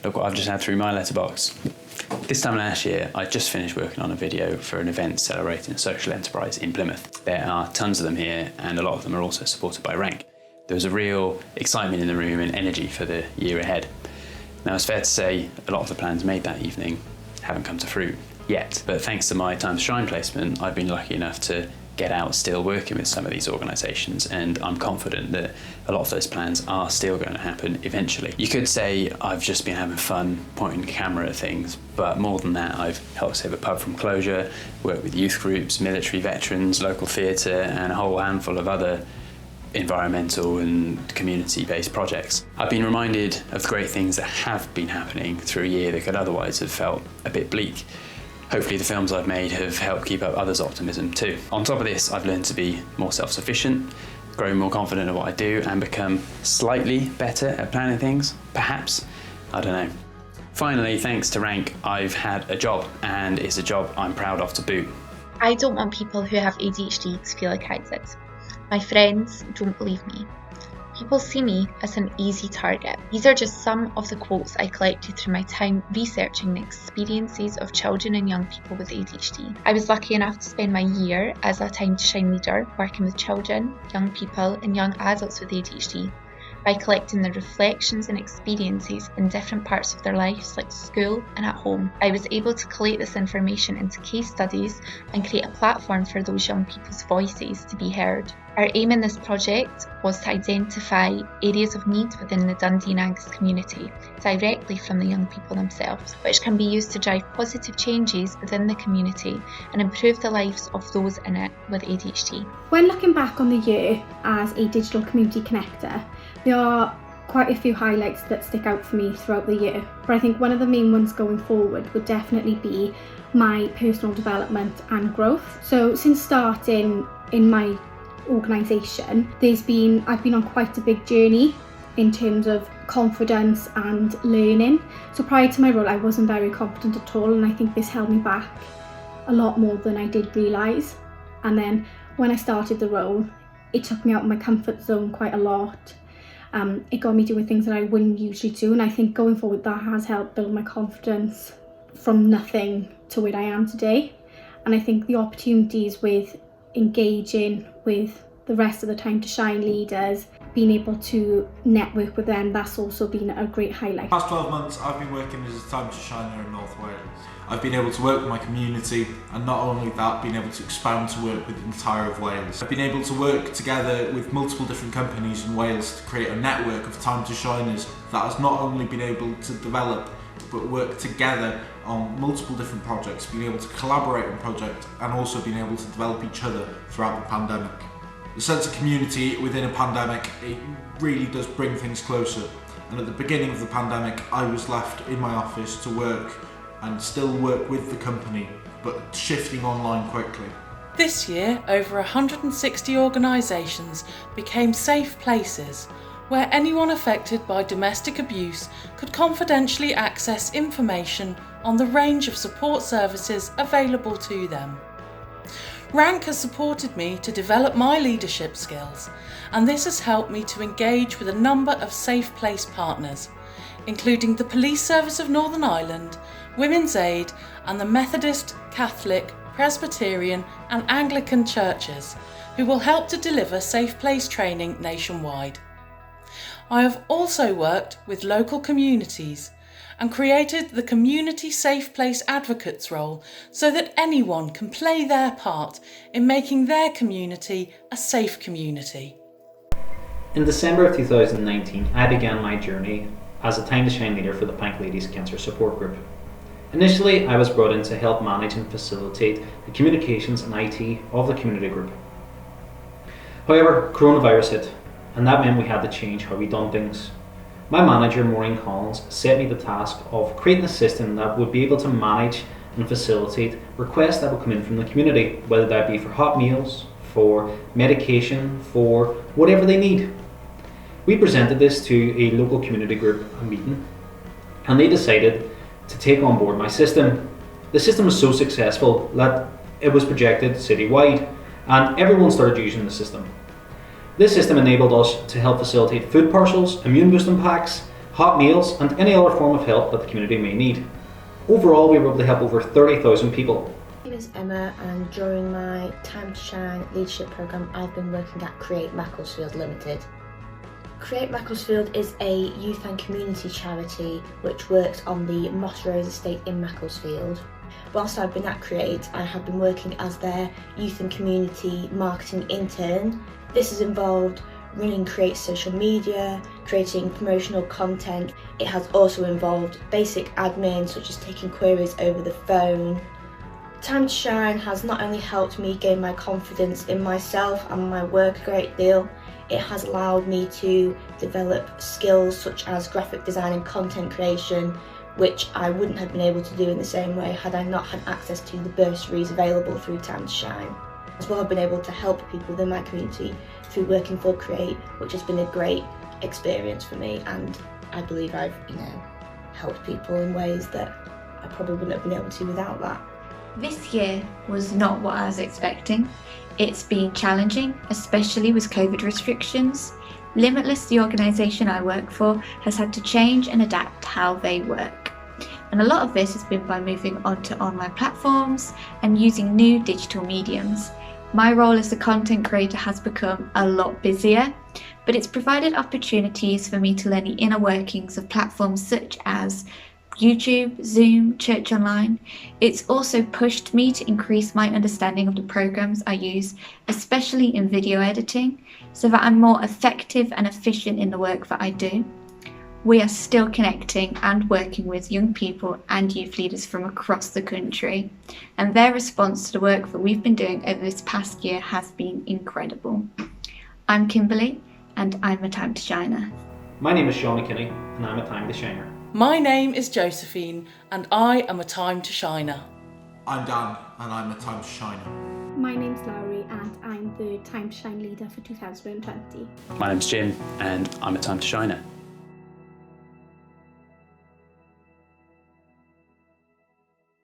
Look what I've just had through my letterbox. This time last year, I just finished working on a video for an event celebrating a social enterprise in Plymouth. There are tons of them here, and a lot of them are also supported by Rank. There was a real excitement in the room and energy for the year ahead. Now, it's fair to say a lot of the plans made that evening haven't come to fruit yet, but thanks to my Time to Shine placement, I've been lucky enough to get out still working with some of these organisations, and I'm confident that a lot of those plans are still going to happen eventually. You could say I've just been having fun pointing the camera at things, but more than that, I've helped save a pub from closure, worked with youth groups, military veterans, local theatre, and a whole handful of other environmental and community-based projects. I've been reminded of the great things that have been happening through a year that could otherwise have felt a bit bleak. Hopefully the films I've made have helped keep up others' optimism too. On top of this, I've learned to be more self-sufficient, grown more confident in what I do, and become slightly better at planning things, perhaps. I don't know. Finally, thanks to Rank, I've had a job, and it's a job I'm proud of to boot. I don't want people who have ADHD to feel like I did. My friends don't believe me. People see me as an easy target. These are just some of the quotes I collected through my time researching the experiences of children and young people with ADHD. I was lucky enough to spend my year as a Time to Shine leader working with children, young people and young adults with ADHD by collecting their reflections and experiences in different parts of their lives, like school and at home. I was able to collate this information into case studies and create a platform for those young people's voices to be heard. Our aim in this project was to identify areas of need within the Dundee and Angus community directly from the young people themselves, which can be used to drive positive changes within the community and improve the lives of those in it with ADHD. When looking back on the year as a digital community connector, there are quite a few highlights that stick out for me throughout the year, but I think one of the main ones going forward would definitely be my personal development and growth. So since starting in my organisation, I've been on quite a big journey in terms of confidence and learning. So prior to my role, I wasn't very confident at all, and I think this held me back a lot more than I did realise. And then when I started the role, it took me out of my comfort zone quite a lot. It got me doing things that I wouldn't usually do, and I think going forward that has helped build my confidence from nothing to where I am today. And I think the opportunities with engaging with the rest of the Time to Shine leaders, being able to network with them, that's also been a great highlight. The past 12 months I've been working as a Time to Shine here in North Wales. I've been able to work with my community, and not only that, been able to expand to work with the entire of Wales. I've been able to work together with multiple different companies in Wales to create a network of Time to Shiners that has not only been able to develop but work together on multiple different projects, being able to collaborate on projects and also being able to develop each other throughout the pandemic. The sense of community within a pandemic, it really does bring things closer. And at the beginning of the pandemic, I was left in my office to work and still work with the company, but shifting online quickly. This year, over 160 organisations became safe places where anyone affected by domestic abuse could confidentially access information on the range of support services available to them. Rank has supported me to develop my leadership skills, and this has helped me to engage with a number of Safe Place partners, including the Police Service of Northern Ireland, Women's Aid and the Methodist, Catholic, Presbyterian and Anglican churches, who will help to deliver Safe Place training nationwide. I have also worked with local communities and created the Community Safe Place Advocates role so that anyone can play their part in making their community a safe community. In December of 2019, I began my journey as a Time to Shine leader for the Pank Ladies Cancer Support Group. Initially, I was brought in to help manage and facilitate the communications and IT of the community group. However, coronavirus hit, and that meant we had to change how we done things. My manager, Maureen Collins, set me the task of creating a system that would be able to manage and facilitate requests that would come in from the community, whether that be for hot meals, for medication, for whatever they need. We presented this to a local community group meeting, and they decided to take on board my system. The system was so successful that it was projected citywide, and everyone started using the system. This system enabled us to help facilitate food parcels, immune boosting packs, hot meals, and any other form of help that the community may need. Overall, we were able to help over 30,000 people. My name is Emma, and during my Time to Shine leadership programme, I've been working at Create Macclesfield Limited. Create Macclesfield is a youth and community charity which works on the Moss Rose estate in Macclesfield. Whilst I've been at Create, I have been working as their youth and community marketing intern. This has involved running Create's social media, creating promotional content. It has also involved basic admin such as taking queries over the phone. Time to Shine has not only helped me gain my confidence in myself and my work a great deal, it has allowed me to develop skills such as graphic design and content creation, which I wouldn't have been able to do in the same way had I not had access to the bursaries available through Time to Shine. As well, I've been able to help people within my community through working for Create, which has been a great experience for me, and I believe I've helped people in ways that I probably wouldn't have been able to without that. This year was not what I was expecting. It's been challenging, especially with COVID restrictions. Limitless, the organisation I work for, has had to change and adapt how they work. And a lot of this has been by moving onto online platforms and using new digital mediums. My role as a content creator has become a lot busier, but it's provided opportunities for me to learn the inner workings of platforms such as YouTube, Zoom, Church Online. It's also pushed me to increase my understanding of the programs I use, especially in video editing, so that I'm more effective and efficient in the work that I do. We are still connecting and working with young people and youth leaders from across the country, and their response to the work that we've been doing over this past year has been incredible. I'm Kimberly, and I'm a Time to Shiner. My name is Sean McKinney, and I'm a Time to Shiner. My name is Josephine, and I am a Time to Shiner. I'm Dan, and I'm a Time to Shiner. My name's Lowry, and I'm the Time to Shine leader for 2020. My name's Jim, and I'm a Time to Shiner.